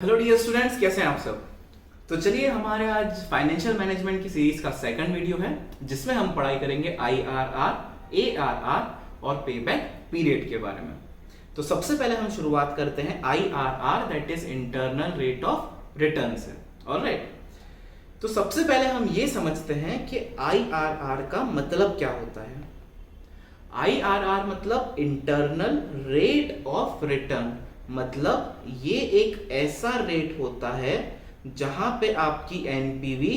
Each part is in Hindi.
हेलो डियर स्टूडेंट्स, कैसे हैं आप सब। तो चलिए, हमारे आज फाइनेंशियल मैनेजमेंट की सीरीज का सेकंड वीडियो है जिसमें हम पढ़ाई करेंगे आईआरआर, एआरआर और पेबैक पीरियड के बारे में। तो सबसे पहले हम शुरुआत करते हैं IRR, that is internal rate of return से। ऑलराइट, तो सबसे पहले हम ये समझते हैं कि आईआरआर का मतलब क्या होता है। आईआरआर मतलब इंटरनल रेट ऑफ रिटर्न, मतलब ये एक ऐसा रेट होता है जहां पे आपकी एनपीवी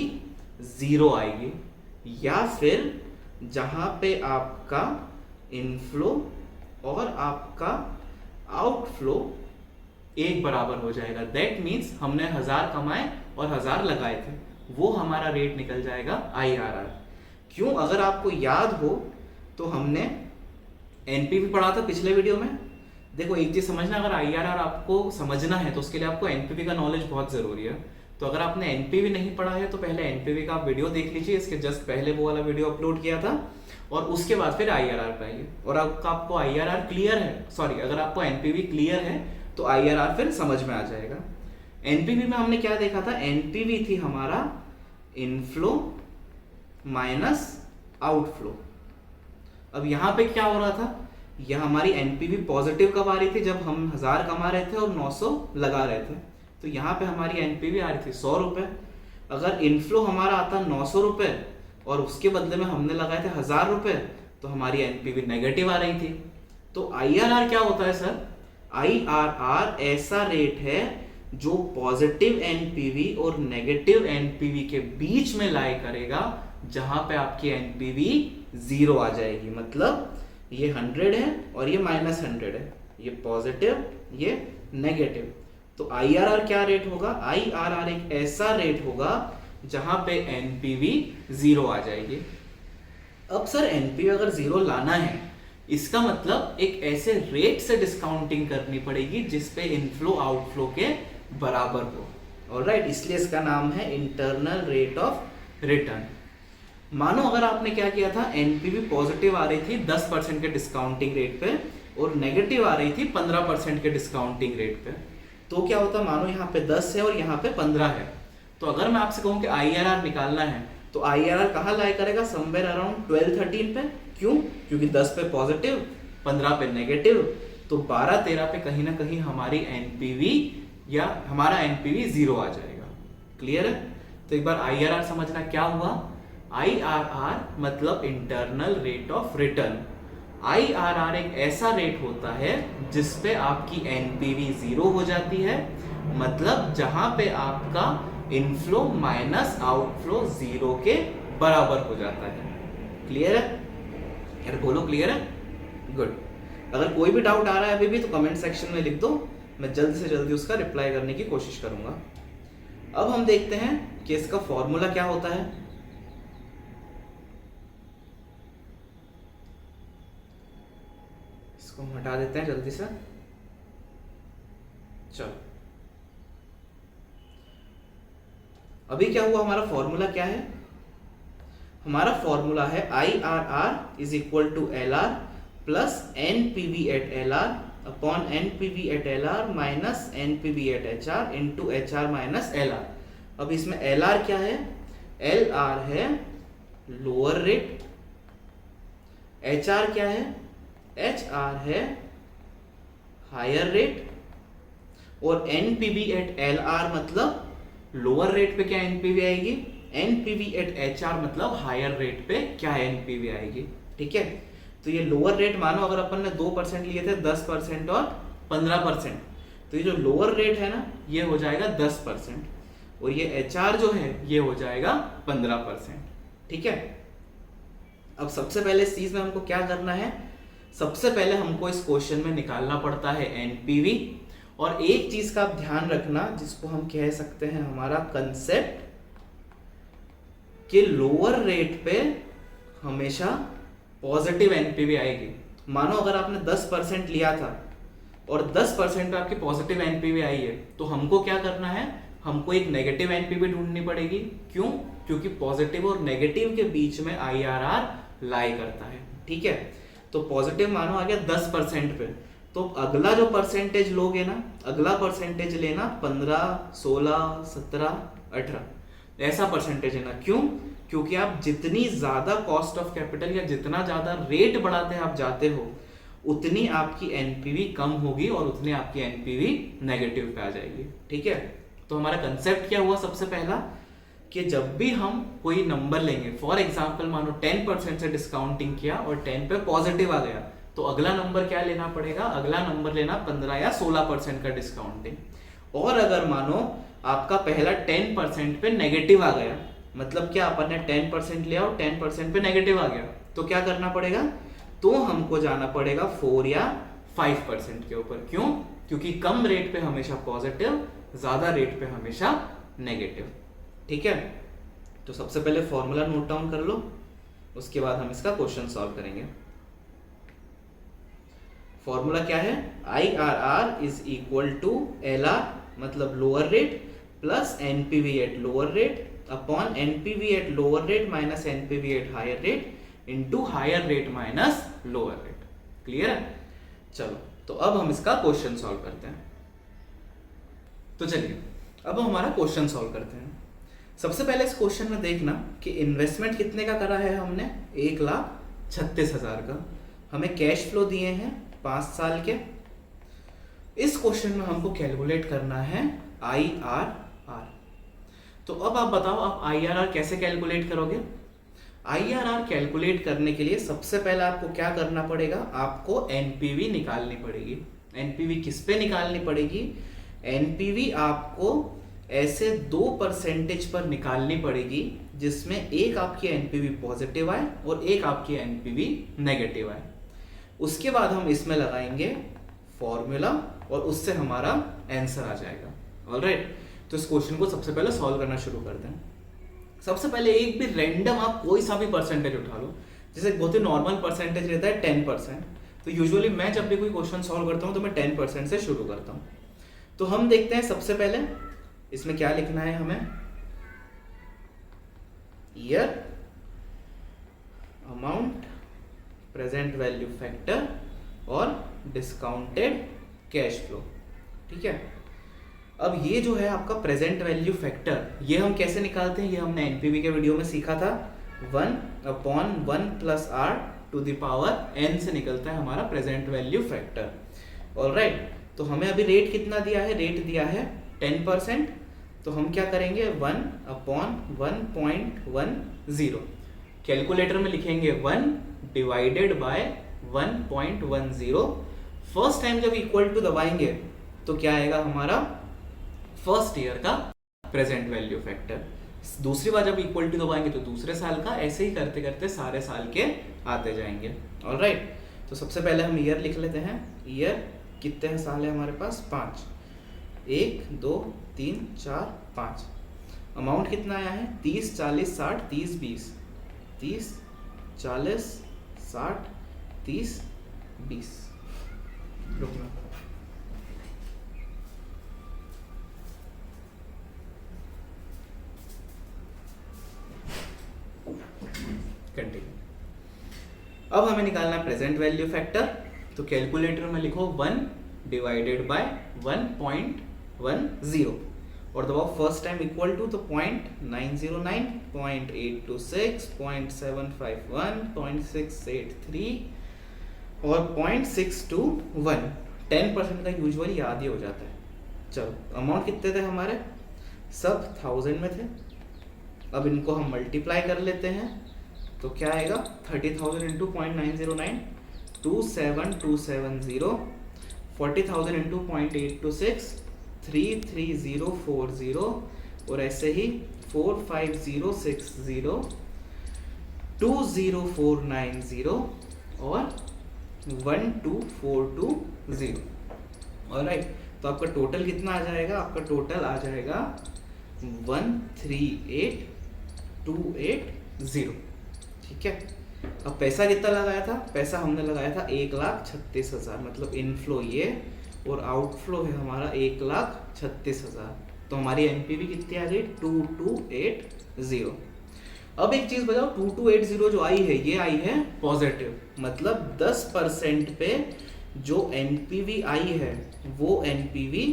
जीरो आएगी या फिर जहां पे आपका इनफ्लो और आपका आउटफ्लो एक बराबर हो जाएगा। दैट मीन्स हमने 1000 कमाए और 1000 लगाए थे, वो हमारा रेट निकल जाएगा आईआरआर। क्यों? अगर आपको याद हो तो हमने एनपीवी पढ़ा था पिछले वीडियो में। देखो, एक चीज समझना, अगर आईआरआर आपको समझना है तो उसके लिए आपको एनपीवी का नॉलेज बहुत जरूरी है। तो अगर आपने एनपीवी नहीं पढ़ा है तो पहले एनपीवी का आप वीडियो देख लीजिए, इसके जस्ट पहले वो वाला वीडियो अपलोड किया था, और उसके बाद फिर आईआरआर पे आइए। और आपको आईआरआर क्लियर है, सॉरी, अगर आपको एनपीवी क्लियर है तो आईआरआर फिर समझ में आ जाएगा। एनपीवी में हमने क्या देखा था? एनपीवी थी हमारा इनफ्लो माइनस आउटफ्लो। अब यहां पे क्या हो रहा था? यह हमारी एनपीवी पॉजिटिव कब आ रही थी? जब हम 1000 कमा रहे थे और 900 लगा रहे थे। तो यहाँ पे हमारी एनपीवी आ रही थी 100 रुपए। अगर इनफ्लो हमारा आता 900 रुपए और उसके बदले में हमने लगाए थे 1000 रुपए, तो हमारी एनपीवी नेगेटिव आ रही थी। तो आईआरआर क्या होता है सर? आईआरआर ऐसा रेट है जो पॉजिटिव एनपीवी और नेगेटिव एनपीवी के बीच में लाई करेगा, जहां पे आपकी एनपीवी जीरो आ जाएगी। मतलब ये 100 है और ये -100 है, ये पॉजिटिव, ये नेगेटिव। तो आईआरआर क्या रेट होगा? आईआरआर एक ऐसा रेट होगा जहां पे एनपीवी जीरो आ जाएगी। अब सर, एनपीवी अगर जीरो लाना है, इसका मतलब एक ऐसे रेट से डिस्काउंटिंग करनी पड़ेगी जिसपे इनफ्लो आउटफ्लो के बराबर हो। ऑलराइट, इसलिए इसका नाम है इंटरनल रेट ऑफ रिटर्न। मानो अगर आपने क्या किया था, एनपीवी पॉजिटिव आ रही थी 10% के डिस्काउंटिंग रेट पे और नेगेटिव आ रही थी 15% के डिस्काउंटिंग रेट पे, तो क्या होता? मानो यहाँ पे 10 है और यहाँ पे 15 है। तो अगर मैं आपसे कहूँ कि आईआरआर निकालना है तो आईआरआर कहाँ लाई करेगा? समवेयर अराउंड 12-13 पे। क्यों? क्योंकि 10 पे पॉजिटिव, 15 पे नेगेटिव, तो 12-13 पे कहीं ना कहीं हमारी एनपीवी या हमारा एनपीवी जीरो आ जाएगा। क्लियर है? तो एक बार आईआरआर समझना क्या हुआ। आईआरआर मतलब internal rate of return. IRR एक ऐसा रेट होता है जिसपे आपकी एनपीवी जीरो हो जाती है, मतलब जहां पे आपका इनफ्लो माइनस आउटफ्लो जीरो के बराबर हो जाता है। क्लियर है यार? बोलो, क्लियर है? गुड। अगर कोई भी डाउट आ रहा है अभी भी तो कमेंट सेक्शन में लिख दो, मैं जल्दी से जल्दी उसका रिप्लाई करने की कोशिश करूंगा। अब हम देखते हैं कि इसका फॉर्मूला क्या होता है। इसको हम हटा देते हैं जल्दी से। चलो, अभी क्या हुआ? हमारा फॉर्मूला क्या है? हमारा फॉर्मूला है IRR is equal to LR plus NPV at LR upon NPV at LR minus NPV at HR into HR minus LR. अब इसमें एलआर क्या है? एलआर है लोअर रेट। एचआर क्या है? एचआर है हायर रेट। और एनपीवी एट एलआर मतलब लोअर रेट पे क्या एनपीवी आएगी, एनपीवी एट एचआर मतलब हायर रेट पे क्या एनपीवी आएगी। ठीक है? तो ये लोअर रेट, मानो अगर अपन ने 2% लिए थे, 10% और 15%, तो ये जो लोअर रेट है ना, ये हो जाएगा 10% और ये एचआर जो है ये हो जाएगा 15%। ठीक है? अब सबसे पहले इस चीज में हमको क्या करना है? सबसे पहले हमको इस क्वेश्चन में निकालना पड़ता है एनपीवी। और एक चीज का आप ध्यान रखना, जिसको हम कह सकते हैं हमारा कंसेप्ट, कि लोअर रेट पे हमेशा पॉजिटिव एनपीवी आएगी। मानो अगर आपने 10% लिया था और 10% पे आपकी पॉजिटिव एनपीवी आई है, तो हमको क्या करना है? हमको एक नेगेटिव एनपीवी ढूंढनी पड़ेगी। क्यों? क्योंकि पॉजिटिव और नेगेटिव के बीच में आईआरआर लाई करता है। ठीक है? तो पॉजिटिव मानो आ गया 10% पे, तो अगला जो परसेंटेज लोगे ना, अगला परसेंटेज लेना 15, 16, 17, 18 ऐसा परसेंटेज है ना। क्यों? क्योंकि आप जितनी ज्यादा कॉस्ट ऑफ कैपिटल या जितना ज्यादा रेट बढ़ाते आप जाते हो, उतनी आपकी एनपीवी कम होगी और उतनी आपकी एनपीवी नेगेटिव पे आ जाएगी। ठीक है, तो हमारा कंसेप्ट क्या हुआ? सबसे पहला कि जब भी हम कोई नंबर लेंगे, फॉर एग्जाम्पल मानो 10% से डिस्काउंटिंग किया और 10 पे पॉजिटिव आ गया, तो अगला नंबर क्या लेना पड़ेगा? अगला नंबर लेना 15 या 16% का डिस्काउंटिंग। और अगर मानो आपका पहला 10% पे नेगेटिव आ गया, मतलब क्या, अपन ने 10% लिया और 10% पे नेगेटिव आ गया, तो क्या करना पड़ेगा? तो हमको जाना पड़ेगा 4 या 5% के ऊपर। क्यों? क्योंकि कम रेट पे हमेशा पॉजिटिव, ज्यादा रेट पे हमेशा नेगेटिव। ठीक है, तो सबसे पहले फॉर्मूला नोट डाउन कर लो, उसके बाद हम इसका क्वेश्चन सॉल्व करेंगे। फॉर्मूला क्या है? IRR is equal to LR मतलब lower rate plus NPV at lower rate upon NPV at lower rate minus NPV at higher rate into higher rate minus lower rate. Clear है? चलो, तो अब हम इसका क्वेश्चन सॉल्व करते हैं। तो चलिए अब हम हमारा क्वेश्चन सॉल्व करते हैं। सबसे पहले इस क्वेश्चन में देखना कि इन्वेस्टमेंट कितने का करा है हमने? 1,36,000 का। हमें कैश फ्लो दिए हैं 5 साल के। इस क्वेश्चन में हमको कैलकुलेट करना है IRR। तो अब आप बताओ, आप IRR कैसे कैलकुलेट करोगे? IRR कैलकुलेट करने के लिए सबसे पहले आपको क्या करना पड़ेगा? आपको NPV निकालनी पड़ेगी। NPV किस पे निकालनी पड़ेगी? NPV आपको ऐसे 2% पर निकालनी पड़ेगी जिसमें एक आपकी NPV पॉजिटिव आए और एक आपकी NPV नेगेटिव आए। उसके बाद हम इसमें लगाएंगे फॉर्मूला और उससे हमारा आंसर आ जाएगा। ऑलराइट, तो इस क्वेश्चन को सबसे पहले सॉल्व करना शुरू करते हैं। सबसे पहले एक भी रैंडम आप कोई सा भी परसेंटेज उठा लो, जैसे बहुत ही नॉर्मल परसेंटेज रहता है 10%। तो यूजुअली मैं जब भी कोई क्वेश्चन सॉल्व करता हूँ तो मैं 10% से शुरू करता हूँ। तो हम देखते हैं सबसे पहले इसमें क्या लिखना है हमें। Year, amount, present value factor और डिस्काउंटेड कैश फ्लो। ठीक है, अब ये जो है आपका प्रेजेंट वैल्यू फैक्टर, ये हम कैसे निकालते हैं? ये हमने एनपीवी के वीडियो में सीखा था। 1/1 plus R to the power n से निकलता है हमारा प्रेजेंट वैल्यू फैक्टर। ऑलराइट, तो हमें अभी रेट कितना दिया है? रेट दिया है 10%। तो हम क्या करेंगे? 1/1.10। कैलकुलेटर में लिखेंगे 1 डिवाइडेड बाय 1.10। फर्स्ट टाइम जब इक्वल टू दबाएंगे तो क्या आएगा? हमारा फर्स्ट ईयर का प्रेजेंट वैल्यू फैक्टर। दूसरी बार जब इक्वल टू दबाएंगे तो दूसरे साल का। ऐसे ही करते करते सारे साल के आते जाएंगे। ऑलराइट, तो सबसे पहले हम ईयर लिख लेते हैं। ईयर कितने साल है हमारे पास? 5। 1 2 3 4 5। अमाउंट कितना आया है? 30 40 60 30 20। 30 40 60 30 20। रुकना, कंटिन्यू। अब हमें निकालना है प्रेजेंट वैल्यू फैक्टर। तो कैलकुलेटर में लिखो 1 डिवाइडेड बाय 1.10 और दबाओ फर्स्ट टाइम इक्वल टू, तो 0.909, 0.826, 0.751, 0.683 और 0.621। 10% का यूजुअली याद ही हो जाता है। चलो, अमाउंट कितने थे हमारे? सब 1000 में थे। अब इनको हम मल्टीप्लाई कर लेते हैं तो क्या आएगा? 30,000 इंटू 0.909 27270, 40,000 इंटू 0.826 33040 और ऐसे ही 45060 20490 और 12420। ऑलराइट, तो आपका टोटल कितना आ जाएगा? आपका टोटल आ जाएगा 138,280। ठीक है, अब पैसा कितना लगाया था? पैसा हमने लगाया था 1,36,000, मतलब इनफ्लो ये और आउटफ्लो है हमारा 1,36,000। तो हमारी एनपीवी कितनी आ गई? 2280। अब एक चीज बताओ, 2280 जो आई है ये आई है पॉजिटिव, मतलब 10% पे जो एनपीवी आई है वो एनपीवी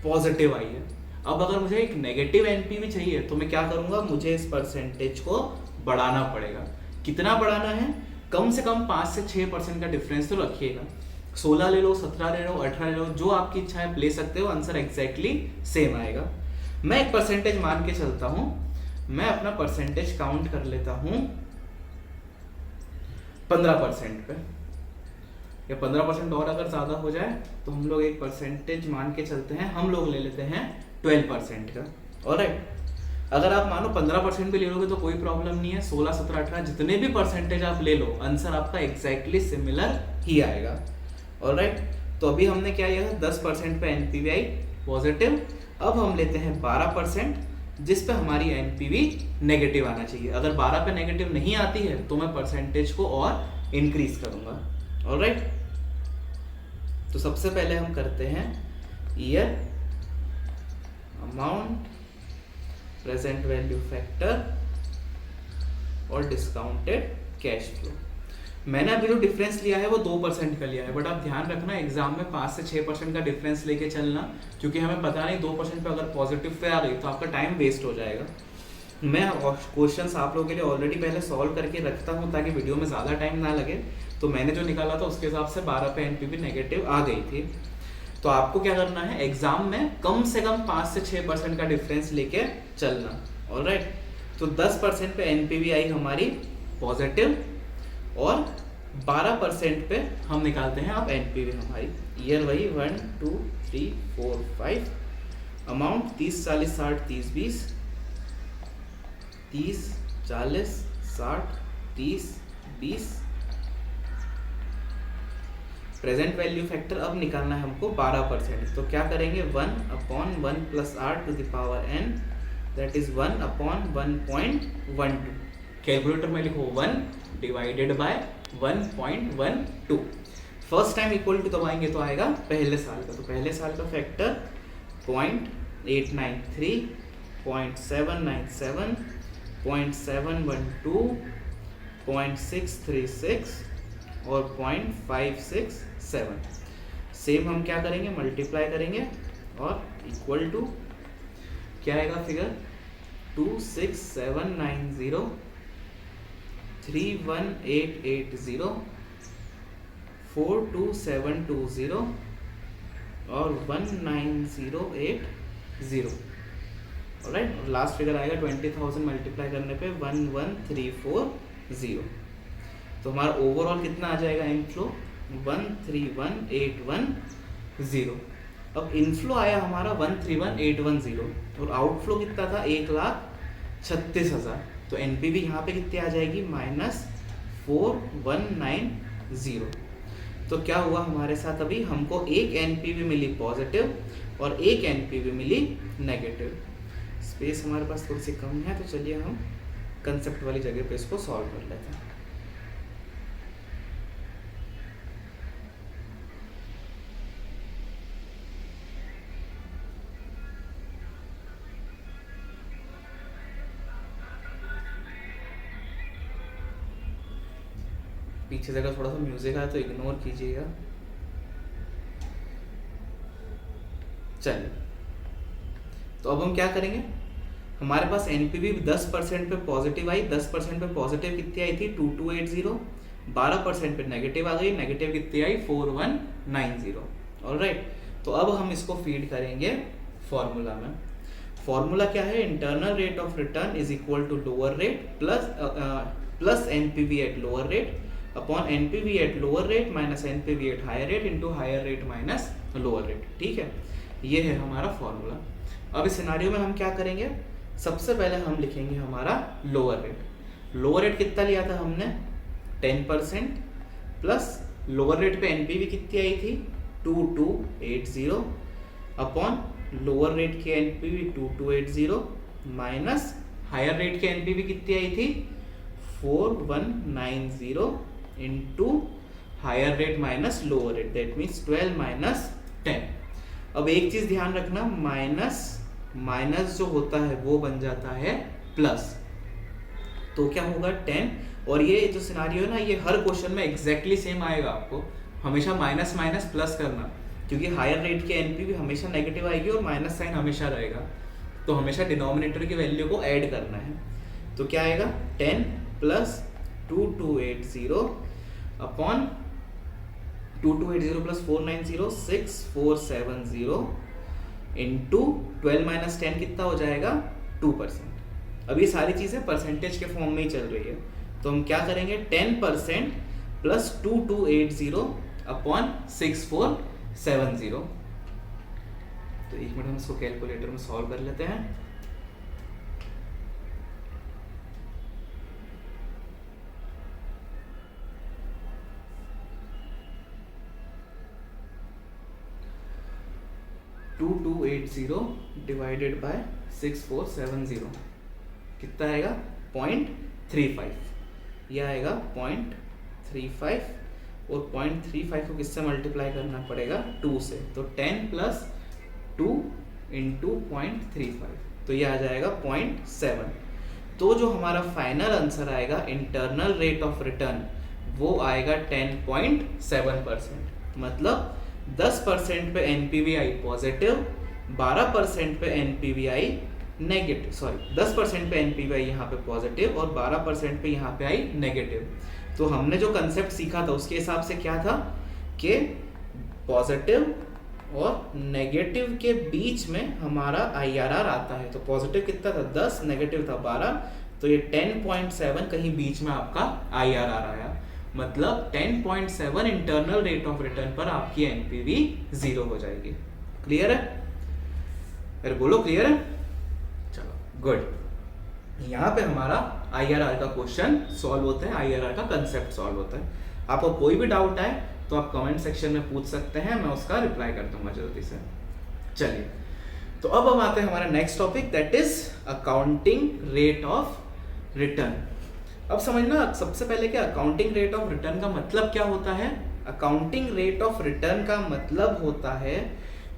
पॉजिटिव आई है। अब अगर मुझे एक नेगेटिव एनपीवी चाहिए तो मैं क्या करूंगा, मुझे इस परसेंटेज को बढ़ाना पड़ेगा। कितना बढ़ाना है, कम से कम 5 से 6% का डिफरेंस तो रखिएगा। 16 ले लो, 17 ले लो, 18 ले लो, जो आपकी इच्छा है ले सकते हो, आंसर एग्जैक्टली सेम आएगा। मैं एक परसेंटेज मान के चलता हूं, मैं अपना परसेंटेज काउंट कर लेता हूं 15% पे, या 15% और अगर ज्यादा हो जाए तो हम लोग एक परसेंटेज मान के चलते हैं, हम लोग ले लेते हैं 12% का। ऑलराइट, अगर आप मानो 15% भी ले लोगे तो कोई प्रॉब्लम नहीं है। 16, 17, 18 जितने भी परसेंटेज आप ले लो, आंसर आपका एग्जैक्टली सिमिलर ही आएगा। ऑलराइट, तो अभी हमने क्या किया, 10% पे एनपीवी आई पॉजिटिव। अब हम लेते हैं 12%, जिस पे हमारी एनपीवी नेगेटिव आना चाहिए। अगर 12 पे नेगेटिव नहीं आती है तो मैं परसेंटेज को और इंक्रीज करूंगा। ऑलराइट, तो सबसे पहले हम करते हैं year, amount, present value factor और डिस्काउंटेड कैश फ्लो। मैंने अभी जो डिफरेंस लिया है वो 2% का लिया है, बट आप ध्यान रखना एग्जाम में 5 से 6% का डिफरेंस लेके चलना, क्योंकि हमें पता नहीं 2% पे अगर पॉजिटिव पे आ गई तो आपका टाइम वेस्ट हो जाएगा। मैं क्वेश्चंस आप लोगों के लिए ऑलरेडी पहले सॉल्व करके रखता हूँ ताकि वीडियो में ज़्यादा टाइम ना लगे। तो मैंने जो निकाला था उसके हिसाब से 12 पे एनपीवी नेगेटिव आ गई थी। तो आपको क्या करना है, एग्जाम में कम से कम 5 से 6% का डिफरेंस लेके चलना। ऑलराइट, तो 10% पे एनपीवी आई हमारी पॉजिटिव और 12% पे हम निकालते हैं अब एनपीवी हमारी। ईयर वही 1 2 3 4 5, अमाउंट 30 40 60 30 20, 30 40 60 30 20। प्रेजेंट वैल्यू फैक्टर अब निकालना है हमको 12%। तो क्या करेंगे, 1/1 + r to the power n, that is 1/1.12। Calculator में लिखो 1 divided by 1.12। First time equal to दबाएंगे तो आएगा पहले साल का। तो पहले साल का फैक्टर 0.893, 0.797, 0.712, 0.636 और 0.567। सेम हम क्या करेंगे, मल्टीप्लाई करेंगे और इक्वल टू क्या आएगा फिगर, 26790, 31880, 42720 और 19080। ऑलराइट, और लास्ट फिगर आएगा 20,000 मल्टीप्लाई करने पे 11340। तो हमारा ओवरऑल कितना आ जाएगा इनफ्लो, 131,810। अब इनफ्लो आया हमारा 131,810 और आउटफ्लो कितना था, 1,36,000। तो एनपीवी यहाँ पे कितनी आ जाएगी, -4190। तो क्या हुआ हमारे साथ, अभी हमको एक एनपीवी मिली पॉजिटिव और एक एनपीवी मिली नेगेटिव। स्पेस हमारे पास थोड़ी सी कम है, तो चलिए हम कंसेप्ट वाली जगह पे इसको सॉल्व कर लेते हैं। पीछे जगह थोड़ा सा म्यूजिक है तो इग्नोर कीजिएगा। चलिए, तो अब हम क्या करेंगे, हमारे पास एनपीवी 10% पे पॉजिटिव आई, 10% पे पॉजिटिव कितनी आई थी, 2280। 12% पे नेगेटिव आ गई, नेगेटिव कितनी आई, 4190। ऑलराइट, तो अब हम इसको फीड करेंगे फॉर्मूला में। फॉर्मूला क्या है, internal rate of return is equal to lower rate plus NPV at lower rate upon NPV at lower rate minus NPV at higher rate into higher rate minus lower rate. ठीक है, ये है हमारा फॉर्मूला। अब इस सिनारियो में हम क्या करेंगे, सबसे पहले हम लिखेंगे हमारा लोअर रेट। लोअर रेट कितना लिया था हमने, 10% प्लस लोअर रेट पे एनपीवी कितनी आई थी, 2280 अपॉन लोअर रेट के एनपीवी 2280 माइनस हायर रेट के एनपीवी कितनी आई थी, 4190 into higher rate minus lower rate, that means 12 minus 10। अब एक चीज ध्यान रखना, माइनस जो होता है वो बन जाता है प्लस। तो क्या होगा 10, और ये जो सिनारियो है ना, ये हर क्वेश्चन में एग्जैक्टली सेम आएगा आपको। हमेशा माइनस माइनस प्लस करना, क्योंकि हायर रेट की एनपीवी हमेशा नेगेटिव आएगी और माइनस साइन हमेशा रहेगा, तो हमेशा डिनोमिनेटर की वैल्यू को ऐड करना है। तो क्या आएगा 10 plus 2280 upon 2280 plus 490 6470 into 12 minus 10 कितना हो जाएगा 2%। अब ये सारी चीज़ें परसेंटेज के फॉर्म में ही चल रही है, तो हम क्या करेंगे 10% प्लस 2280 अपॉन 6470। तो एक मिनट हम इसको कैलकुलेटर में सॉल्व कर लेते हैं। टू 2280 डिवाइडेड बाय 6470 कितना आएगा 0.35। यह आएगा 0.35 और 0.35 को किससे मल्टीप्लाई करना पड़ेगा 2 से, तो 10 प्लस 2 इंटू 0.35, तो ये आ जाएगा 0.7। तो जो हमारा फाइनल आंसर आएगा इंटरनल रेट ऑफ रिटर्न वो आएगा 10.7%। मतलब 10% पे एनपीवी आई पॉजिटिव, 12% पे एनपीवी आई नेगेटिव, सॉरी 10% पे एनपीवी आई यहाँ पे पॉजिटिव और 12% पे यहाँ पे आई नेगेटिव। तो हमने जो कंसेप्ट सीखा था उसके हिसाब से क्या था कि पॉजिटिव और नेगेटिव के बीच में हमारा आईआरआर आता है। तो पॉजिटिव कितना था 10, नेगेटिव था 12, तो ये 10.7 कहीं बीच में आपका आईआरआर आया। मतलब 10.7 इंटरनल रेट ऑफ रिटर्न पर आपकी एनपीवी 0 हो जाएगी। क्लियर है? अरे बोलो क्लियर है? चलो गुड। यहाँ पे हमारा आईआरआर का क्वेश्चन सॉल्व होता है, आईआरआर का कंसेप्ट सॉल्व होता है। आपको कोई भी डाउट आए तो आप कमेंट सेक्शन में पूछ सकते हैं, मैं उसका रिप्लाई कर दूंगा जल्दी से। चलिए, तो अब हम आते हैं हमारा next topic, that is accounting rate of return. अब समझना सबसे पहले कि अकाउंटिंग रेट ऑफ रिटर्न का मतलब क्या होता है। अकाउंटिंग रेट ऑफ रिटर्न का मतलब होता है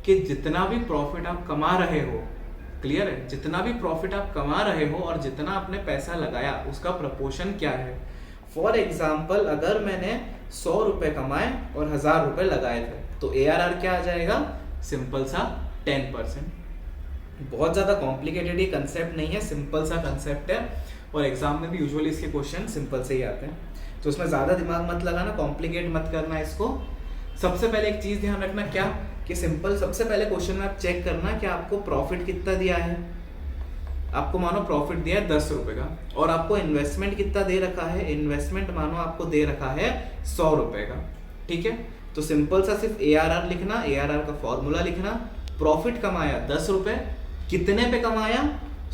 कि जितना भी प्रॉफिट आप कमा रहे हो, क्लियर है, जितना भी प्रॉफिट आप कमा रहे हो और जितना आपने पैसा लगाया उसका प्रपोर्शन क्या है। फॉर एग्जाम्पल अगर मैंने 100 रुपए कमाए और 1000 रुपए लगाए थे तो ARR क्या आ जाएगा, सिंपल सा 10%। बहुत ज़्यादा कॉम्प्लिकेटेड ये कंसेप्ट नहीं है, सिंपल सा कंसेप्ट है और एग्जाम में भी यूजुअली इसके क्वेश्चन सिंपल से ही आते हैं, तो उसमें ज़्यादा दिमाग मत लगाना, कॉम्प्लिकेट मत करना इसको। सबसे पहले एक चीज़ ध्यान रखना क्या कि सिंपल सबसे पहले क्वेश्चन में आप चेक करना कि आपको प्रॉफिट कितना दिया है। आपको मानो प्रॉफिट दिया है 10 रुपए का और आपको इन्वेस्टमेंट कितना दे रखा है, इन्वेस्टमेंट मानो आपको दे रखा है 100 रुपए का, ठीक है। तो सिंपल सा सिर्फ ARR लिखना, ARR का फॉर्मूला लिखना, प्रॉफिट कमाया 10 रुपए, कितने पे कमाया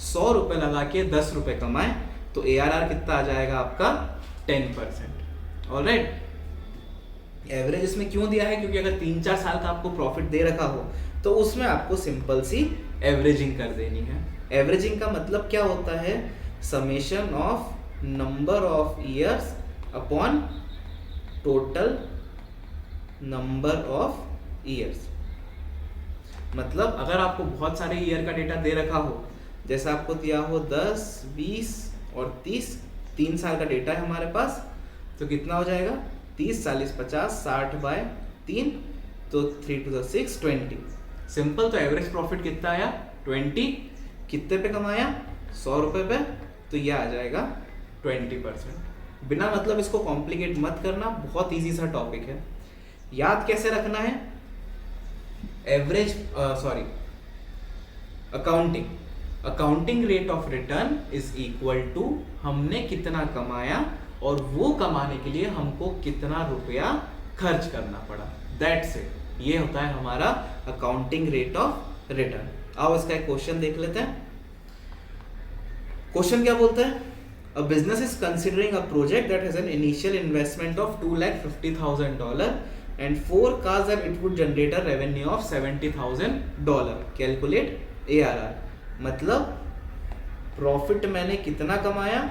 100 रुपए लगा के 10 रुपए कमाए, तो ARR कितना आ जाएगा आपका 10%। ऑलराइट, एवरेज इसमें क्यों दिया है, क्योंकि अगर 3-4 साल का आपको प्रॉफिट दे रखा हो तो उसमें आपको सिंपल सी एवरेजिंग कर देनी है। एवरेजिंग का मतलब क्या होता है, summation of number of years upon total number of years. मतलब अगर आपको बहुत सारे ईयर का डेटा दे रखा हो, जैसा आपको दिया हो 10, 20 और 30, 3 साल का डेटा है हमारे पास, तो कितना हो जाएगा 30, 40, 50, 60 बाय 3, तो 3 to the 6, 20। सिंपल, तो एवरेज प्रॉफिट कितना आया 20, कितने पे कमाया 100 रुपए पे, तो यह आ जाएगा 20%। बिना मतलब इसको कॉम्प्लिकेट मत करना, बहुत इजी सा टॉपिक है। याद कैसे रखना है, average accounting rate of return is equal to हमने कितना कमाया और वो कमाने के लिए हमको कितना रुपया खर्च करना पड़ा, दैट्स इट। ये होता है हमारा अकाउंटिंग रेट ऑफ रिटर्न। आओ इसका एक क्वेश्चन देख लेते हैं। क्वेश्चन क्या बोलता है, a business is considering a project that has an initial investment of $250,000 and forecast that it would generate a revenue of $70,000. Calculate ARR। मतलब प्रॉफिट मैंने कितना कमाया,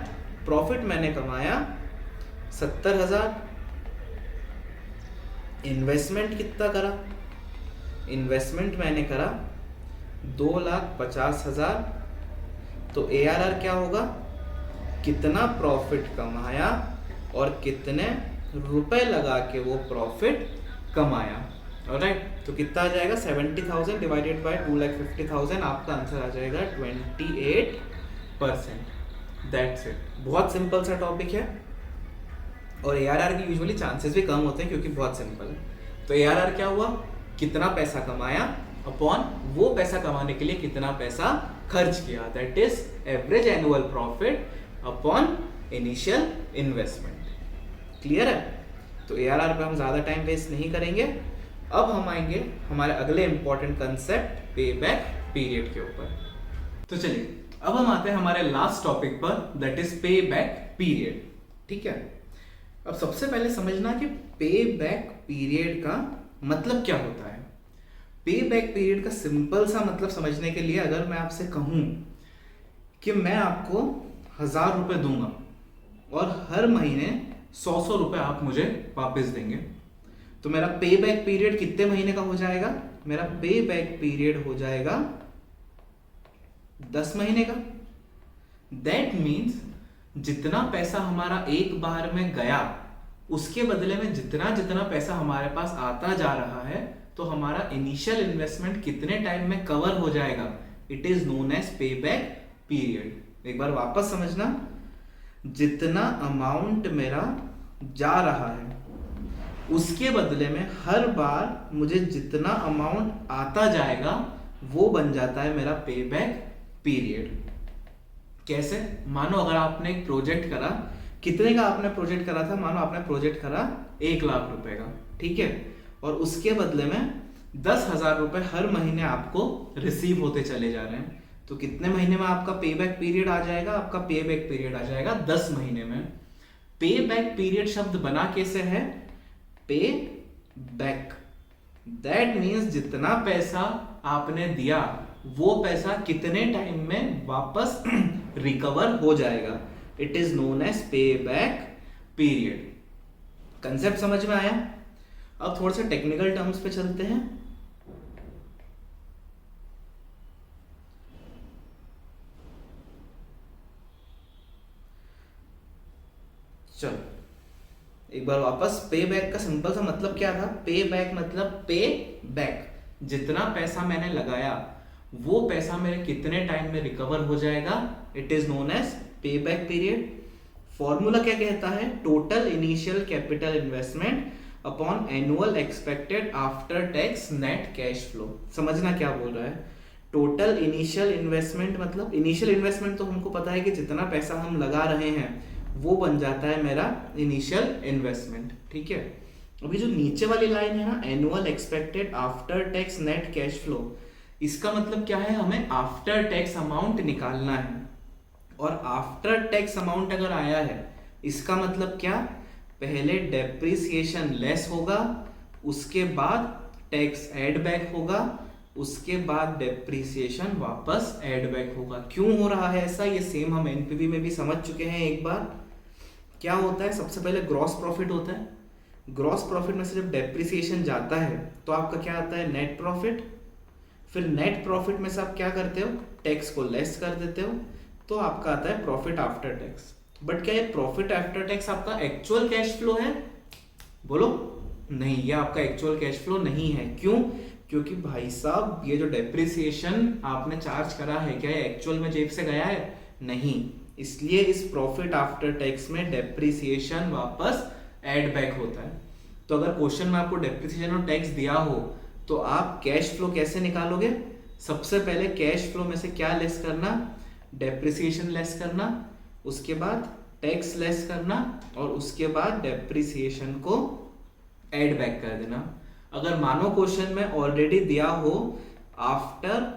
प्रॉफिट मैंने कमाया 70,000, इन्वेस्टमेंट कितना करा, इन्वेस्टमेंट मैंने करा 2,50,000, तो ARR क्या होगा, कितना प्रॉफिट कमाया और कितने रुपए लगा के वो प्रॉफिट कमाया। ऑलराइट, तो कितना आ जाएगा 70,000 डिवाइडेड बाय 2,50,000, आपका आंसर आ जाएगा 28%। दैट्स इट, बहुत सिंपल सा टॉपिक है और ARR की यूजुअली चांसेस भी कम होते हैं क्योंकि बहुत सिंपल है। तो ARR क्या हुआ, कितना पैसा कमाया अपॉन वो पैसा कमाने के लिए कितना पैसा खर्च किया, that is average annual profit upon initial investment. Clear है? तो ARR पे हम ज्यादा टाइम वेस्ट नहीं करेंगे। अब हम आएंगे हमारे अगले इंपॉर्टेंट कंसेप्ट पे बैक पीरियड के ऊपर। तो चलिए अब हम आते हैं हमारे लास्ट टॉपिक पर, दैट इज पे बैक पीरियड। ठीक है, अब सबसे पहले समझना कि पे बैक पीरियड का मतलब क्या होता है। पे बैक पीरियड का सिंपल सा मतलब समझने के लिए अगर मैं आपसे कहूं कि मैं आपको 1,000 रुपए दूंगा और हर महीने 100 रुपए आप मुझे वापस देंगे, तो मेरा पे बैक पीरियड कितने महीने का हो जाएगा? मेरा पे बैक पीरियड हो जाएगा 10 महीने का। दैट मीन्स जितना पैसा हमारा एक बार में गया उसके बदले में जितना जितना पैसा हमारे पास आता जा रहा है, तो हमारा इनिशियल इन्वेस्टमेंट कितने टाइम में कवर हो जाएगा, इट इज नोन एज पे बैक पीरियड। एक बार वापस समझना, जितना अमाउंट मेरा जा रहा है उसके बदले में हर बार मुझे जितना अमाउंट आता जाएगा वो बन जाता है मेरा पे बैक पीरियड। कैसे? मानो अगर आपने एक प्रोजेक्ट करा, कितने का आपने प्रोजेक्ट करा था? मानो आपने प्रोजेक्ट करा 1 लाख रुपए का, ठीक है, और उसके बदले में 10,000 रुपए हर महीने आपको रिसीव होते चले जा रहे हैं, तो कितने महीने में आपका पे बैक पीरियड आ जाएगा? आपका पे बैक पीरियड आ जाएगा 10 महीने में। पे बैक पीरियड शब्द बना कैसे है? पे बैक, दैट मीन्स जितना पैसा आपने दिया वो पैसा कितने टाइम में वापस रिकवर हो जाएगा, इट इज नोन एज पे बैक पीरियड। कंसेप्ट समझ में आया? अब थोड़ा सा टेक्निकल टर्म्स पे चलते हैं। चलो एक बार वापस, पे बैक का सिंपल सा मतलब क्या था? पे बैक मतलब पे बैक, जितना पैसा मैंने लगाया वो पैसा मेरे कितने टाइम में रिकवर हो जाएगा, इट इज नोन एज पे बैक पीरियड। फॉर्मूला क्या कहता है? Total initial capital investment upon annual expected after tax net cash flow. समझना क्या बोल रहा है? टोटल इनिशियल इन्वेस्टमेंट मतलब इनिशियल इन्वेस्टमेंट तो हमको पता है कि जितना पैसा हम लगा रहे हैं वो बन जाता है मेरा इनिशियल इन्वेस्टमेंट, ठीक है। अभी जो नीचे वाली लाइन है ना, annual expected after tax net cash flow, इसका मतलब क्या है? हमें आफ्टर टैक्स अमाउंट निकालना है, और आफ्टर टैक्स अमाउंट अगर आया है इसका मतलब क्या? पहले डेप्रिसिएशन लेस होगा, उसके बाद टैक्स ऐड बैक होगा, उसके बाद डेप्रिसिएशन वापस ऐड बैक होगा। क्यों हो रहा है ऐसा? ये सेम हम एनपीवी में भी समझ चुके हैं एक बार। क्या होता है? सबसे पहले ग्रॉस प्रॉफिट होता है, ग्रॉस प्रॉफिट में से जब डेप्रिसिएशन जाता है तो आपका क्या आता है? Net profit. फिर नेट प्रॉफिट में से आप क्या करते हो? टैक्स को लेस कर देते हो, तो आपका आता है प्रॉफिट आफ्टर टैक्स। बट क्या ये प्रॉफिट आफ्टर टैक्स आपका एक्चुअल कैश फ्लो है? बोलो नहीं, ये आपका एक्चुअल कैश फ्लो नहीं है। क्यों? क्योंकि भाई साहब ये जो डेप्रिसिएशन आपने चार्ज करा है, क्या ये एक्चुअल में जेब से गया है? नहीं। इसलिए इस प्रॉफिट आफ्टर टैक्स में डेप्रिसिएशन वापस ऐड बैक होता है। तो अगर क्वेश्चन में आपको डेप्रिसिएशन और टैक्स दिया हो तो आप कैश फ्लो कैसे निकालोगे? सबसे पहले कैश फ्लो में से क्या लेस करना? डेप्रिसिएशन लेस करना, उसके बाद टैक्स लेस करना, और उसके बाद डेप्रिसिएशन को ऐड बैक कर देना। अगर मानो क्वेश्चन में ऑलरेडी दिया हो आफ्टर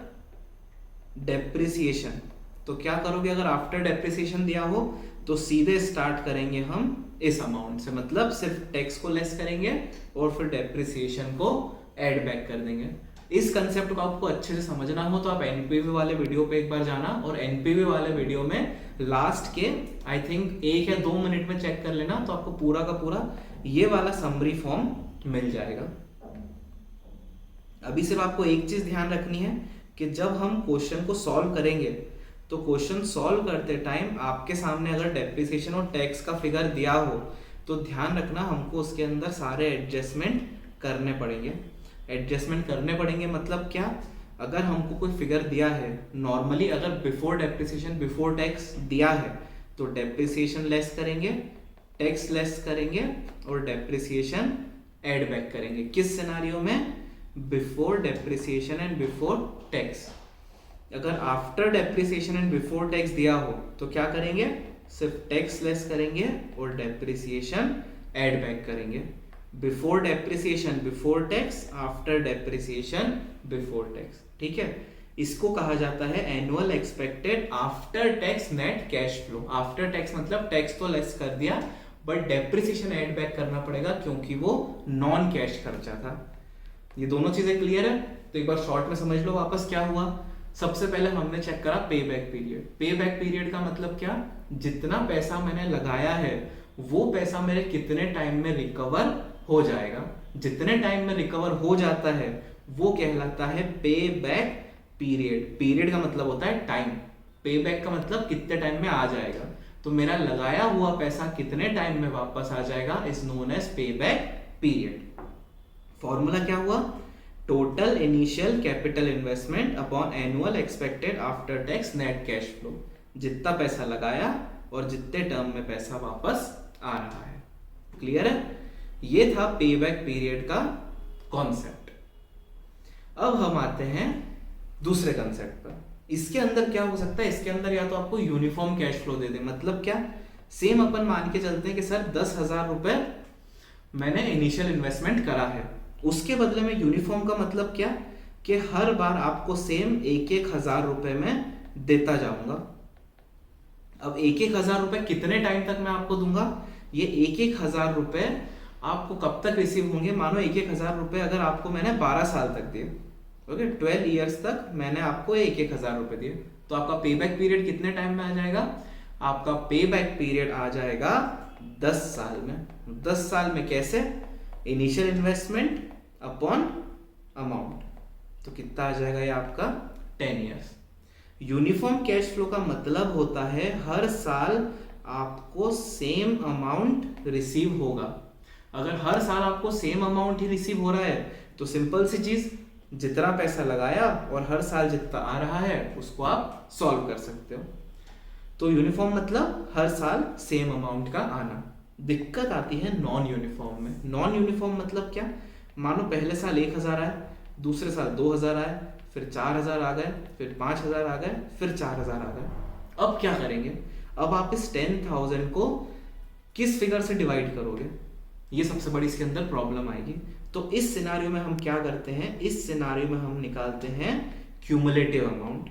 डेप्रिसिएशन, तो क्या करोगे? अगर आफ्टर डेप्रिसिएशन दिया हो तो सीधे स्टार्ट करेंगे हम इस अमाउंट से, मतलब सिर्फ टैक्स को लेस करेंगे और फिर डेप्रिसिएशन को ऐड बैक कर देंगे। इस कंसेप्ट को आपको अच्छे से समझना हो तो आप एनपीवी वाले वीडियो पे एक बार जाना, और एनपीवी वाले वीडियो में लास्ट के आई थिंक 1 या 2 मिनट में चेक कर लेना, तो आपको पूरा का पूरा ये वाला समरी फॉर्म मिल जाएगा। अभी सिर्फ आपको एक चीज ध्यान रखनी है कि जब हम क्वेश्चन को सॉल्व करेंगे तो क्वेश्चन सॉल्व करते टाइम आपके सामने अगर डेप्रिसिएशन और टैक्स का फिगर दिया हो तो ध्यान रखना हमको उसके अंदर सारे एडजस्टमेंट करने पड़ेंगे। एडजस्टमेंट करने पड़ेंगे मतलब क्या, अगर हमको कोई फिगर दिया है नॉर्मली, अगर बिफोर डेप्रिसिएशन बिफोर टैक्स दिया है तो डेप्रिसिएशन लेस करेंगे, टैक्स लेस करेंगे और डेप्रिसिएशन ऐड बैक करेंगे। किस सिनारियो में? Before depreciation and before tax. अगर after depreciation and before tax दिया हो तो क्या करेंगे? सिर्फ टैक्स लेस करेंगे और डेप्रिसिएशन ऐड बैक करेंगे। Before depreciation before tax, after depreciation before tax. ठीक है, इसको कहा जाता है annual expected after tax net cash flow. After tax मतलब टैक्स तो लेस कर दिया बट डेप्रिसिएशन ऐड बैक करना पड़ेगा क्योंकि वो नॉन कैश खर्चा था। ये दोनों चीजें क्लियर है? तो एक बार शॉर्ट में समझ लो वापस क्या हुआ। सबसे पहले हमने चेक करा पे बैक पीरियड। पे बैक पीरियड का मतलब क्या? जितना पैसा मैंने लगाया है वो पैसा मेरे कितने टाइम में रिकवर हो जाएगा। जितने टाइम में रिकवर हो जाता है वो कहलाता है पे बैक पीरियड। पीरियड का मतलब होता है टाइम, पे बैक का मतलब कितने टाइम में आ जाएगा। तो मेरा लगाया हुआ पैसा कितने टाइम में वापस आ जाएगा इज नोन एज पे बैक पीरियड। फॉर्मूला क्या हुआ? Total initial capital investment upon annual expected after tax net cash flow. जितना पैसा लगाया और जितने टर्म में पैसा वापस आ रहा है। क्लियर है? ये था पे बैक पीरियड का कॉन्सेप्ट। अब हम आते हैं दूसरे कॉन्सेप्ट पर। इसके अंदर क्या हो सकता है? इसके अंदर या तो आपको यूनिफॉर्म कैश फ्लो दे दे। मतलब क्या? सेम अपन मान के चलते हैं कि सर 10,000 रुपए मैंने इनिशियल इन्वेस्टमेंट करा है, उसके बदले में यूनिफॉर्म का मतलब क्या कि हर बार आपको सेम 1,000 रुपए में देता जाऊंगा। अब 1,000 रुपए कितने टाइम तक मैं आपको दूंगा? ये 1,000 रुपए आपको कब तक रिसीव होंगे? मानो 1,000 रुपए अगर आपको मैंने 12 साल तक दिए, ओके, 12 ईयर्स तक मैंने आपको 1,000 रुपए दिए, तो आपका पे बैक पीरियड कितने टाइम में आ जाएगा? आपका पे बैक पीरियड आ जाएगा 10 साल में। 10 साल में कैसे? इनिशियल इन्वेस्टमेंट अपॉन अमाउंट, तो कितना आ जाएगा ये आपका? 10 ईयर्स। यूनिफॉर्म कैश फ्लो का मतलब होता है हर साल आपको सेम अमाउंट रिसीव होगा। अगर हर साल आपको सेम अमाउंट ही रिसीव हो रहा है तो सिंपल सी चीज, जितना पैसा लगाया और हर साल जितना आ रहा है उसको आप सॉल्व कर सकते हो। तो यूनिफॉर्म मतलब हर साल सेम अमाउंट का आना। दिक्कत आती है नॉन यूनिफॉर्म में। नॉन यूनिफॉर्म मतलब क्या? मानो पहले साल 1,000 आए, दूसरे साल 2,000 आए, फिर 4,000 आ गए, फिर 5,000 आ गए, फिर 4,000 आ गए। अब क्या करेंगे? अब आप इस 10,000 को किस फिगर से डिवाइड करोगे? ये सबसे बड़ी इसके अंदर प्रॉब्लम आएगी। तो इस सिनारियो में हम क्या करते हैं? इस सिनारियो में हम निकालते हैं क्यूमुलेटिव अमाउंट।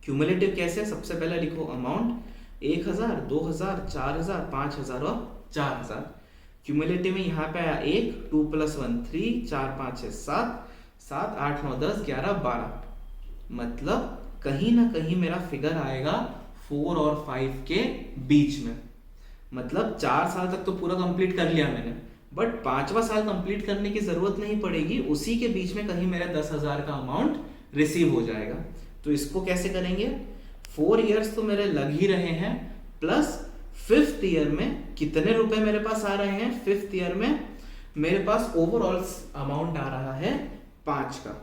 क्यूमुलेटिव कैसे? सबसे पहले लिखो अमाउंट 1,000, 2,000, 4,000, 5,000 और 4,000। क्यूमुलेटिव में यहाँ पे आया 1, 2 + 1 3, 4 5 6 7, 7 8 9 10 11 12। मतलब कहीं ना कहीं मेरा फिगर आएगा 4 और 5 के बीच में। मतलब 4 साल तक तो पूरा कंप्लीट कर लिया मैंने, बट 5वां साल कंप्लीट करने की जरूरत नहीं पड़ेगी, उसी के बीच में कहीं मेरा 10,000 का अमाउंट रिसीव हो जाएगा। तो इसको कैसे करेंगे? 4 इयर्स तो मेरे लग ही रहे हैं, प्लस 5th ईयर में कितने रुपए मेरे पास आ रहे हैं? 5th ईयर में मेरे पास ओवरऑल अमाउंट आ रहा है 5 का।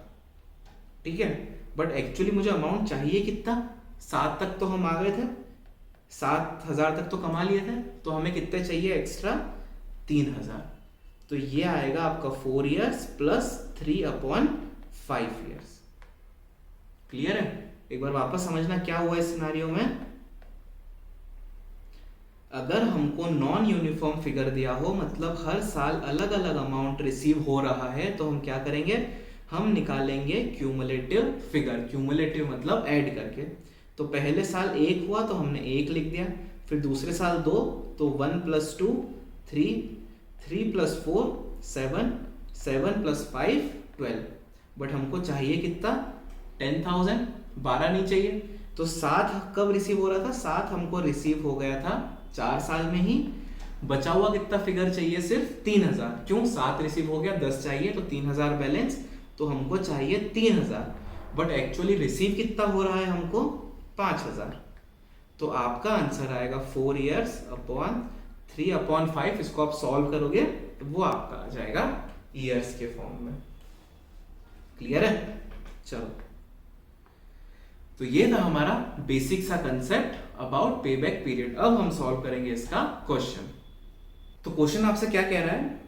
ठीक है, बट एक्चुअली मुझे अमाउंट चाहिए कितना? 7 तक तो हम आ गए थे, 7,000 तक तो कमा लिए थे, तो हमें कितने चाहिए एक्स्ट्रा? 3,000। तो ये आएगा आपका 4 इयर्स प्लस 3/5 इयर्स। क्लियर है? एक बार वापस समझना क्या हुआ इस सिनारियो में। अगर हमको नॉन यूनिफॉर्म फिगर दिया हो, मतलब हर साल अलग अलग अमाउंट रिसीव हो रहा है, तो हम क्या करेंगे? हम निकालेंगे क्यूमुलेटिव फिगर। क्यूमुलेटिव मतलब ऐड करके। तो पहले साल 1 हुआ तो हमने 1 लिख दिया, फिर दूसरे साल 2 तो 1 + 2 3, 3 + 4 7, 7 + 5 12। बट हमको चाहिए कितना? 10,000। 12 नहीं चाहिए। तो 7 कब रिसीव हो रहा था? 7 हमको रिसीव हो गया था 4 साल में ही। बचा हुआ कितना फिगर चाहिए? सिर्फ 3,000। क्यों? 7 रिसीव हो गया, 10 चाहिए, तो 3,000 बैलेंस, तो हमको चाहिए 3,000। बट एक्चुअली रिसीव कितना हो रहा है हमको? 5,000। तो आपका आंसर आएगा 4 इयर्स अपॉन 3/5। इसको आप सॉल्व करोगे तो वो आपका आ जाएगा ईयर्स के फॉर्म में। क्लियर है? चलो, तो ये था हमारा बेसिक सा कंसेप्ट अबाउट पे बैक पीरियड। अब हम सॉल्व करेंगे इसका क्वेश्चन। तो क्वेश्चन आपसे क्या कह रहा है?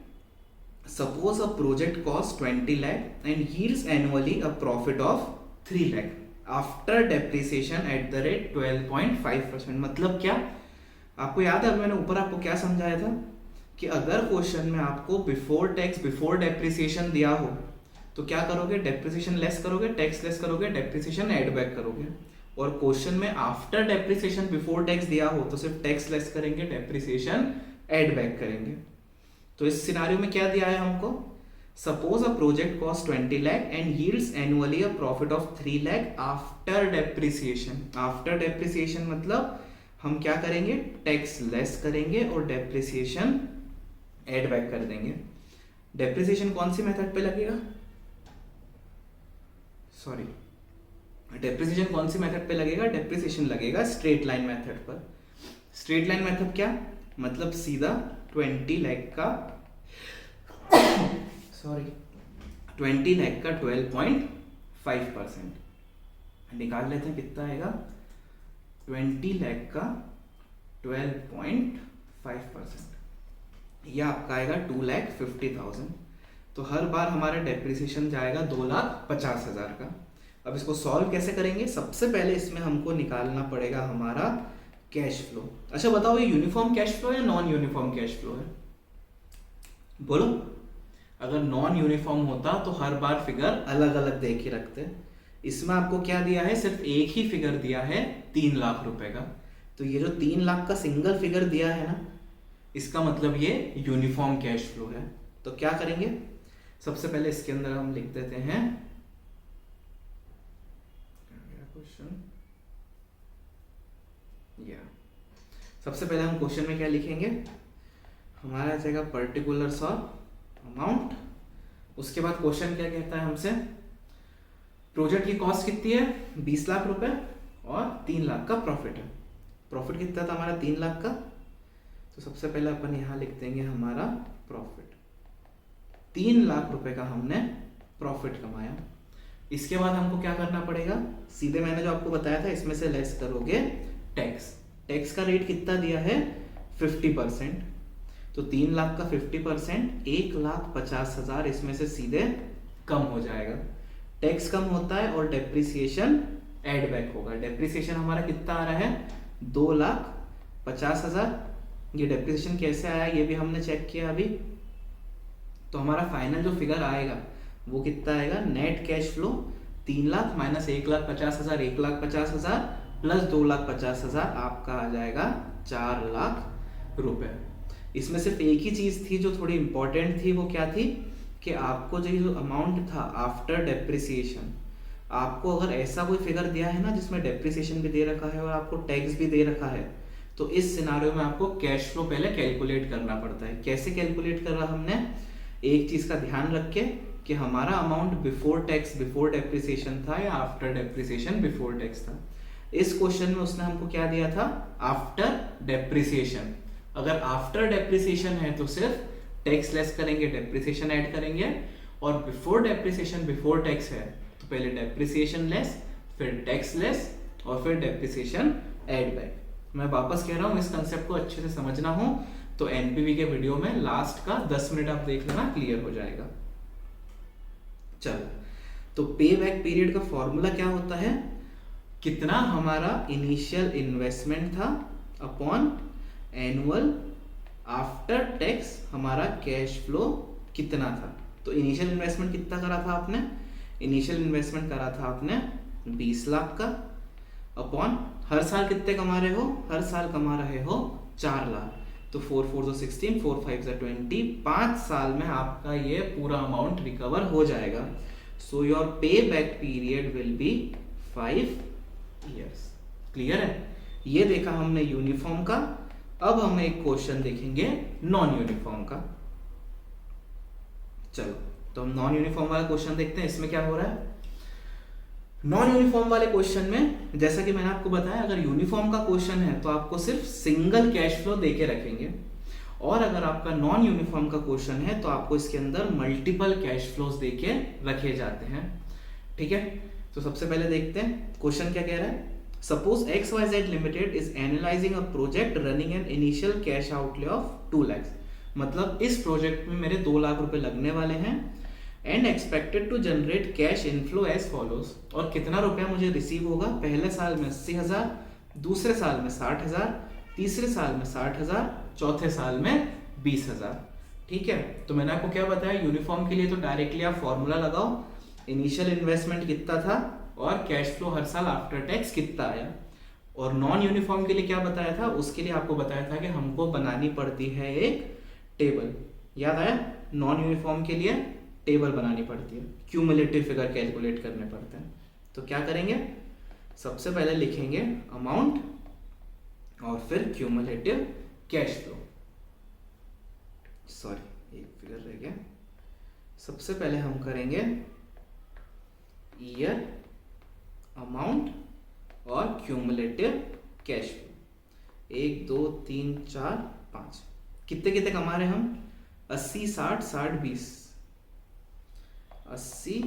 Suppose a project cost 20 lakh and yields annually a profit of 3 lakh after depreciation at the rate 12.5%। मतलब क्या? आपको याद है मैंने ऊपर आपको क्या समझाया था कि अगर क्वेश्चन में आपको बिफोर टैक्स बिफोर डेप्रिसिएशन दिया हो तो क्या करोगे? डेप्रिसिएशन लेस करोगे, टैक्स लेस करोगे, डेप्रिसिएशन ऐड बैक करोगे। और क्वेश्चन में आफ्टर डेप्रिसिएशन बिफोर टैक्स दिया हो तो सिर्फ टैक्स लेस करेंगे, डेप्रिसिएशन ऐड बैक करेंगे। तो इस सिनारियो में क्या दिया है हमको? Suppose a project cost 20 lakh and yields annually a profit of 3 lakh after depreciation. After depreciation मतलब हम क्या करेंगे? टैक्स लेस करेंगे और डेप्रिसिएशन ऐड बैक कर देंगे। डेप्रिसिएशन कौन सी मेथड पे लगेगा? सॉरी, डेप्रिसिएशन कौन सी मेथड पे लगेगा? डेप्रिसिएशन लगेगा स्ट्रेट लाइन मेथड पर। स्ट्रेट लाइन मेथड क्या? मतलब सीधा 20 lakh का 20 lakh का 12.5% निकाल लेते हैं। कितना आएगा? 20 lakh का 12.5%, यह आपका आएगा 2,50,000। तो हर बार हमारा डेप्रिसिएशन जाएगा 2,50,000 का। अब इसको सॉल्व कैसे करेंगे? सबसे पहले इसमें हमको निकालना पड़ेगा हमारा कैश फ्लो। अच्छा बताओ, ये यूनिफॉर्म कैश फ्लो है या नॉन यूनिफॉर्म कैश फ्लो है? बोलो। अगर नॉन यूनिफॉर्म होता तो हर बार फिगर अलग अलग दे के रखते। इसमें आपको क्या दिया है? सिर्फ एक ही फिगर दिया है 3 लाख रुपए का। तो ये जो 3 लाख का सिंगल फिगर दिया है ना, इसका मतलब ये यूनिफॉर्म कैश फ्लो है। तो क्या करेंगे? सबसे पहले इसके अंदर हम लिख देते हैं क्वेश्चन। सबसे पहले हम क्वेश्चन में क्या लिखेंगे? हमारा आ जाएगा पर्टिकुलर्स ऑफ अमाउंट। उसके बाद क्वेश्चन क्या कहता है हमसे? प्रोजेक्ट की कॉस्ट कितनी है? 20 लाख रुपए और 3 लाख का प्रॉफिट है। प्रॉफिट कितना था हमारा? 3 लाख का। तो सबसे पहले अपन यहां लिख देंगे हमारा प्रॉफिट। 3 लाख रुपए का हमने प्रॉफिट कमाया। इसके बाद हमको क्या करना पड़ेगा? सीधे मैंने जो आपको बताया था इसमें से लेस करोगे टैक्स। टैक्स का रेट कितना दिया है? 50%। तो 3 लाख का 50% 1,50,000 इसमें से सीधे कम हो जाएगा। टैक्स कम होता है और डेप्रिसिएशन ऐड बैक होगा। डेप्रिसिएशन हमारा कितना आ रहा है? 2,50,000। ये डेप्रिसिएशन कैसे आया ये भी हमने चेक किया अभी। तो हमारा फाइनल जो फिगर आएगा वो कितना आएगा? Net cash flow 3 lakh minus 1,50,000, 1,50,000 plus 2,50,000 आपका आ जाएगा 4 लाख रुपए। इसमें सिर्फ एक ही चीज थी जो थोड़ी इंपॉर्टेंट थी। वो क्या थी कि आपको जो अमाउंट था आफ्टर डेप्रिसिएशन, आपको अगर ऐसा कोई फिगर दिया है ना जिसमें डेप्रिसिएशन भी दे रखा है और आपको टैक्स भी दे रखा है, तो इस सिनारियो में आपको कैश फ्लो पहले कैलकुलेट करना पड़ता है। कैसे कैलकुलेट कर रहा हमने? एक चीज का ध्यान रख के कि हमारा amount before tax before depreciation था या आफ्टर डेप्रिसिएशन बिफोर टैक्स था। इस क्वेश्चन में उसने हमको क्या दिया था? After depreciation. अगर आफ्टर डेप्रिसिएशन है तो सिर्फ टैक्स लेस करेंगे, डेप्रिसिएशन ऐड करेंगे। और बिफोर डेप्रिसिएशन बिफोर टैक्स है तो पहले डेप्रिसिएशन लेस, फिर टैक्स लेस और फिर डेप्रिसिएशन ऐड बैक। मैं वापस कह रहा हूं, इस कंसेप्ट को अच्छे से समझना हो तो एनपीवी के वीडियो में लास्ट का 10 मिनट आप देख लेना, क्लियर हो जाएगा। चलो, तो पे बैक पीरियड का फॉर्मूला क्या होता है? कितना हमारा इनिशियल इन्वेस्टमेंट था अपॉन एनुअल आफ्टर टैक्स हमारा कैश फ्लो कितना था। तो इनिशियल इन्वेस्टमेंट कितना करा था आपने? इनिशियल इन्वेस्टमेंट करा था आपने 20 लाख का अपॉन हर साल कितने कमा रहे हो? हर साल कमा रहे हो 4 लाख। तो 4 4 16, 4 5 20, 5 साल में आपका ये पूरा अमाउंट रिकवर हो जाएगा। सो योर पे back period will be 5 years। Clear है? ये देखा हमने यूनिफॉर्म का। अब हम एक क्वेश्चन देखेंगे नॉन यूनिफॉर्म का। चलो, तो हम नॉन यूनिफॉर्म वाला क्वेश्चन देखते हैं। इसमें क्या हो रहा है? नॉन यूनिफॉर्म वाले क्वेश्चन में जैसा कि मैंने आपको बताया, अगर यूनिफॉर्म का क्वेश्चन है तो आपको सिर्फ सिंगल कैश फ्लो देके रखेंगे और अगर आपका नॉन यूनिफॉर्म का क्वेश्चन है तो आपको इसके अंदर मल्टीपल कैश फ्लोज देके रखे जाते हैं। ठीक है, तो सबसे पहले देखते हैं क्वेश्चन क्या कह रहा है। Suppose XYZ limited is analysing a project running an initial cash outlay of 2 lakh. मतलब इस प्रोजेक्ट में मेरे 2 लाख रुपए लगने वाले हैं and expected to generate cash inflow as follows. और कितना रुपया मुझे रिसीव होगा, पहले साल में 80,000, दूसरे साल में 60,000, तीसरे साल में 60,000, चौथे साल में 20,000। ठीक है, तो मैंने आपको क्या बताया, यूनिफॉर्म के लिए तो डायरेक्टली आप फॉर्मूला लगाओ, इनिशियल इन्वेस्टमेंट कितना था और कैश फ्लो हर साल आफ्टर टैक्स कितना आया। और नॉन यूनिफॉर्म के लिए क्या बताया था, उसके लिए आपको बताया था कि हमको बनानी पड़ती है एक टेबल। याद आया, नॉन यूनिफॉर्म के लिए टेबल बनानी पड़ती है, क्यूमुलेटिव फिगर कैलकुलेट करने पड़ते हैं। तो क्या करेंगे, सबसे पहले लिखेंगे अमाउंट और फिर क्यूमुलेटिव कैश फ्लो। सॉरी, एक फिगर रह गया। सबसे पहले हम करेंगे ईयर, अमाउंट और क्यूमुलेटिव कैश फ्लो। 1 2 3 4 5, कितने कितने कमा रहे हम, 80 60 60 20, 80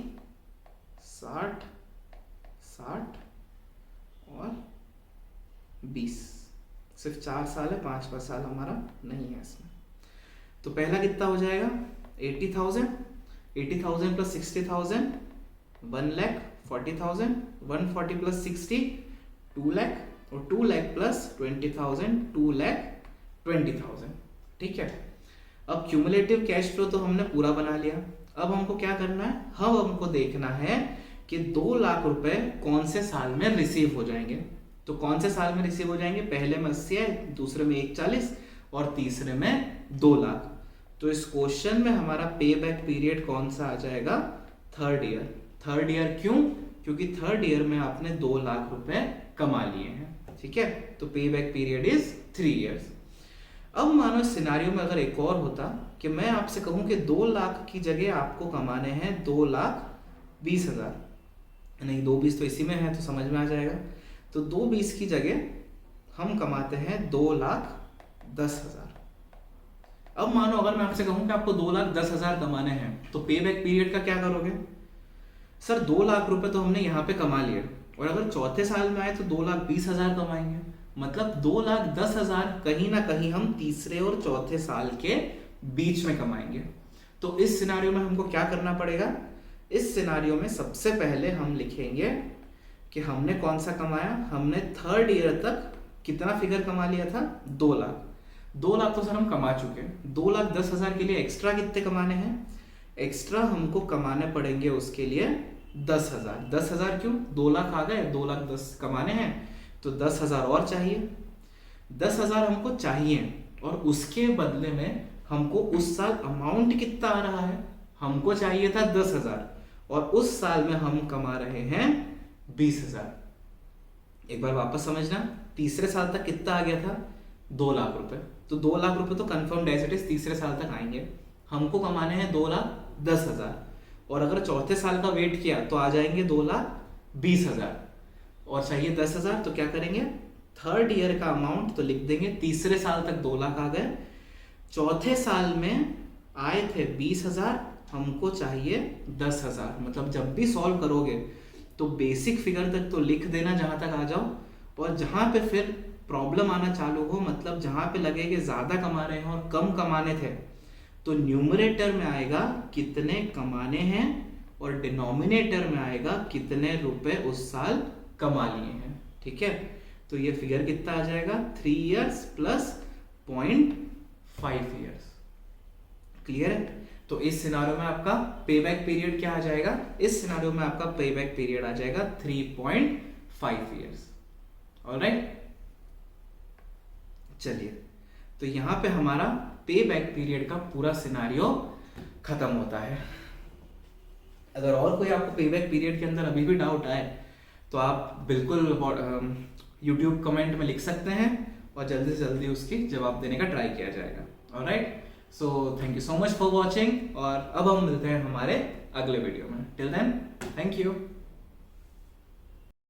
60 60 और 20। सिर्फ 4 साल है, 5वां साल हमारा नहीं है इसमें। तो पहला कितना हो जाएगा, 80,000, 80,000 प्लस 60,000 1,40,000, 140 प्लस 60 2 लाख, और 2 लाख प्लस 20,000 2,20,000। ठीक है, अब क्यूमुलेटिव कैश फ्लो तो हमने पूरा बना लिया। अब हमको क्या करना है, हमको देखना है कि 2 लाख रुपए कौन से साल में रिसीव हो जाएंगे। तो कौन से साल में रिसीव हो जाएंगे, पहले में 80 है, दूसरे में 140 और तीसरे में 2 लाख। तो इस क्वेश्चन में हमारा पे बैक पीरियड कौन सा आ जाएगा, 3rd ईयर। 3rd ईयर क्यों, क्योंकि 3rd ईयर में आपने 2 लाख रुपए कमा लिए हैं। ठीक है, तो पे बैक पीरियड इज 3 ईयर्स। अब मानो इस सिनारियो में अगर एक और होता कि मैं आपसे कहूं कि 2 लाख की जगह आपको कमाने हैं 2,20,000, नहीं 2,20 तो इसी में है तो समझ में आ जाएगा। तो 2,20 की जगह हम कमाते हैं 2,10,000। अब मानो अगर मैं आपसे कहूं कि आपको 2,10,000 कमाने हैं तो पे बैक पीरियड का क्या करोगे। सर 2 लाख रुपए तो हमने यहाँ पे कमा लिए, और अगर चौथे साल में आए तो 2,20,000 कमाएंगे। मतलब 2,10,000 कहीं ना कहीं हम तीसरे और चौथे साल के बीच में कमाएंगे। तो इस सिनारियो में हमको क्या करना पड़ेगा, इस सिनारियो में सबसे पहले हम लिखेंगे कि हमने कौन सा कमाया, हमने 3rd ईयर तक कितना फिगर कमा लिया था, 2 लाख। 2 लाख तो सर हम कमा चुके हैं। 2,10,000 के लिए एक्स्ट्रा कितने कमाने हैं, एक्स्ट्रा हमको कमाने पड़ेंगे उसके लिए 10,000। 10,000 क्यों, 2 लाख आ गए, 2,10,000 कमाने हैं तो 10,000 और चाहिए। 10,000 हमको चाहिए और उसके बदले में हमको उस साल अमाउंट कितना आ रहा है, हमको चाहिए था 10,000 और उस साल में हम कमा रहे हैं 20,000। एक बार वापस समझना, तीसरे साल तक कितना आ गया था, 2 लाख रुपए। तो 2 लाख रुपए तो कंफर्म एज इट इज तीसरे साल तक आएंगे। हमको कमाने हैं 2,10,000 और अगर चौथे साल का वेट किया तो आ जाएंगे 2,20,000 और चाहिए 10,000। तो क्या करेंगे, 3rd ईयर का अमाउंट तो लिख देंगे, तीसरे साल तक 2 लाख आ गए, चौथे साल में आए थे 20,000, हमको चाहिए 10,000। मतलब जब भी सॉल्व करोगे तो बेसिक फिगर तक तो लिख देना जहां तक आ जाओ, और जहां पे फिर प्रॉब्लम आना चालू हो, मतलब जहां पे लगे कि ज्यादा कमा रहे हैं और कम कमाने थे, तो न्यूमरेटर में आएगा कितने कमाने हैं और डिनोमिनेटर में आएगा कितने रुपए उस साल कमा लिए हैं। ठीक है, तो ये फिगर कितना आ जाएगा, 3 ईयर्स प्लस 0.5 ईयर्स। क्लियर है, तो इस सिनारियो में आपका पे बैक पीरियड क्या आ जाएगा, इस सिनारियो में आपका पे बैक पीरियड आ जाएगा 3.5 ईयर्स। ऑलराइट, चलिए, तो यहां पे हमारा पे बैक पीरियड का पूरा सिनारियो खत्म होता है। अगर और कोई आपको पे बैक पीरियड के अंदर अभी भी डाउट आए तो आप बिल्कुल YouTube कमेंट में लिख सकते हैं और जल्दी से जल्दी उसकी जवाब देने का ट्राई किया जाएगा। Alright, so thank you so much for watching, और अब हम मिलते हैं हमारे अगले वीडियो में। Till then, thank you.